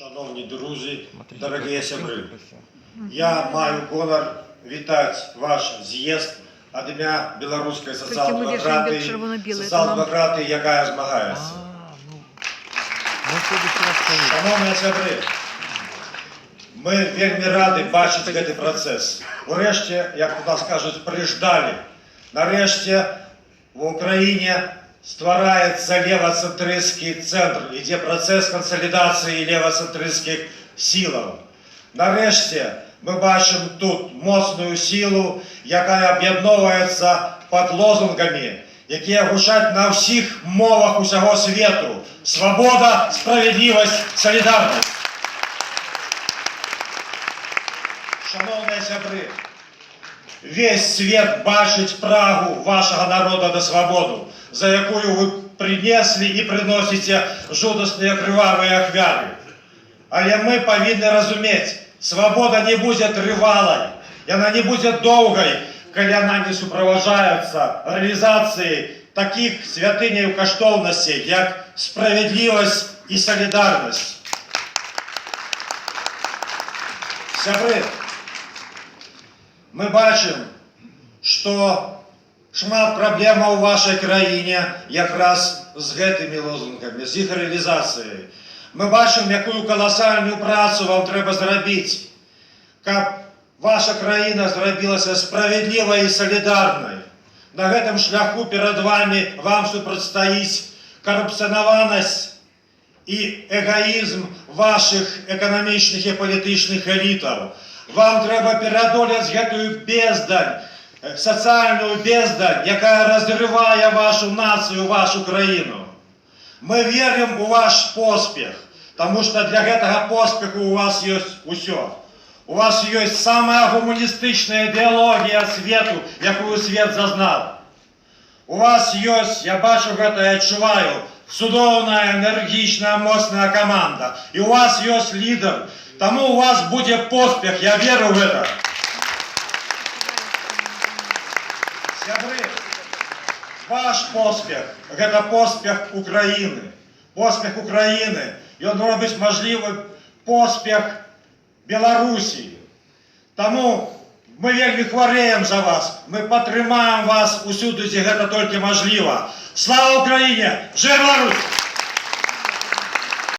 Шановні друзі, дорогі сябри, я маю гонор вітати ваш з'їзд від ім'я Білоруської соціал-демократії, яка змагається. Шановні сябри, ми вельми раді бачити цей процес. Урешті, як у нас кажуть, приждали. Нарешті в Україні стварається левоцентристський центр, іде процес консолідації левоцентристських сил. Нарешті ми бачимо тут моцну силу, яка об'єднується під лозунгами, які гучать на всіх мовах усього світу. Свобода, справедливість, солідарність. Шановні сябри, весь світ бачить прагу вашого народу на свободу, за якою ви принесли і приносите жудасні криваві ахвяри. Але ми повинні розуміти, свобода не буде тривалою, і вона не буде довгою, коли вона не супроводжується реалізацією таких святинь коштовностей, як справедливість і солідарність. Сябри, ми бачимо, що шмат проблем у вашій країні якраз з гэтымі лозунгами, з їх реалізацією. Ми бачимо, яку колосальну працю вам треба зробити, щоб ваша країна зробилася справедливою і солідарною. На гэтым шляху перед вами вам супротстоїть корупціонованість і егоїзм ваших економічних і політичних елітів. Вам треба переодоліти гэтую бездань, соціальну бездань, яка розриває вашу націю, вашу країну. Ми віримо у ваш поспіх, тому що для гэтага поспіху у вас є усе. У вас є сама гуманістична ідеологія світу, яку світ зазнав. У вас є, я бачу гэта і відчуваю, судовна, енергічна, моцна команда. І у вас є лідер. Тому у вас буде поспіх, я вірю в це. Сябри, ваш поспіх – це поспіх України. Поспіх України, і він робить можливий поспіх Білорусі. Тому ми вельми хворіємо за вас, ми підтримуємо вас усюди, де це тільки можливо. Слава Україні! Жив Білорусь!